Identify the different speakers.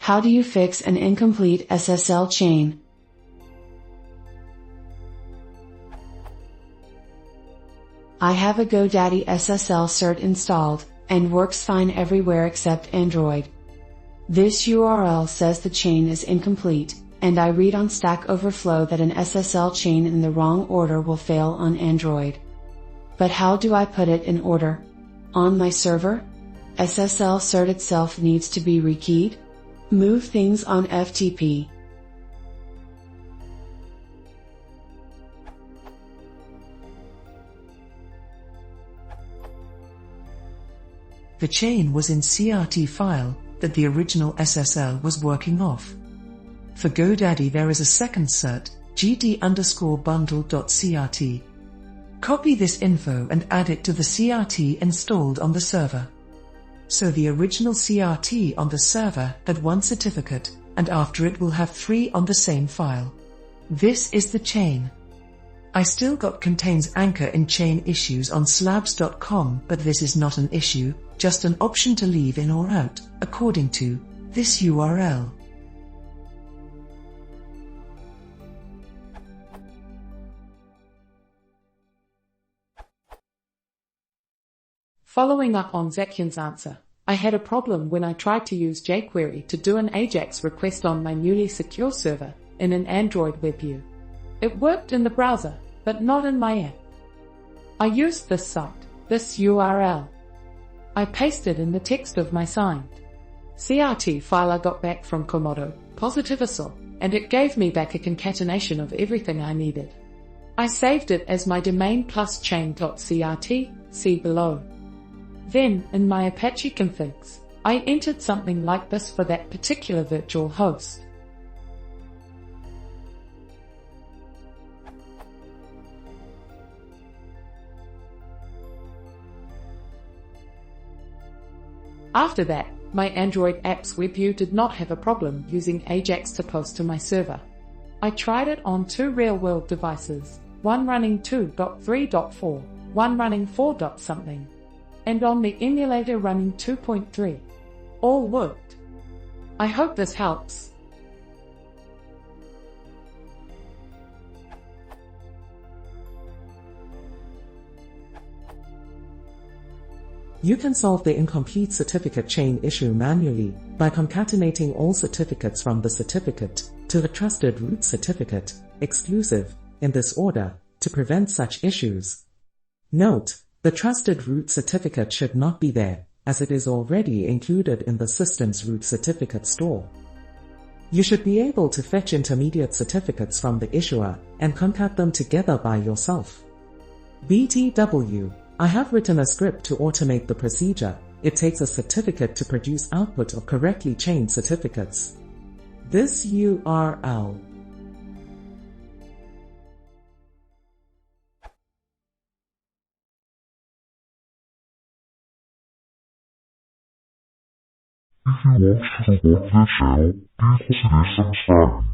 Speaker 1: How do you fix an incomplete SSL chain? I have a GoDaddy SSL cert installed, and works fine everywhere except Android. This URL says the chain is incomplete, and I read on Stack Overflow that an SSL chain in the wrong order will fail on Android. But how do I put it in order? On my server? SSL cert itself needs to be rekeyed? Move things on FTP.
Speaker 2: The chain was in CRT file that the original SSL was working off. For GoDaddy there is a second cert, gd_bundle.crt. Copy this info and add it to the CRT installed on the server. So the original CRT on the server had one certificate, and after it will have 3 on the same file. This is the chain. I still got contains anchor in chain issues on slabs.com, but this is not an issue, just an option to leave in or out, according to this URL.
Speaker 3: Following up on Zakian's answer, I had a problem when I tried to use jQuery to do an AJAX request on my newly secure server in an Android web view. It worked in the browser, but not in my app. I used this site, this URL. I pasted in the text of my signed CRT file I got back from Komodo, PositiveSL, and it gave me back a concatenation of everything I needed. I saved it as my domain plus chain.crt, see below. Then, in my Apache configs, I entered something like this for that particular virtual host. After that, my Android app's web view did not have a problem using AJAX to post to my server. I tried it on 2 real-world devices, one running 2.3.4, one running 4. something, and on the emulator running 2.3. All worked. I hope this helps.
Speaker 4: You can solve the incomplete certificate chain issue manually by concatenating all certificates from the certificate to the trusted root certificate, exclusive, in this order, to prevent such issues. Note, the trusted root certificate should not be there, as it is already included in the system's root certificate store. You should be able to fetch intermediate certificates from the issuer and concat them together by yourself. BTW. I have written a script to automate the procedure. It takes a certificate to produce output of correctly chained certificates. This URL.
Speaker 5: If you want to support this channel, please consider subscribing.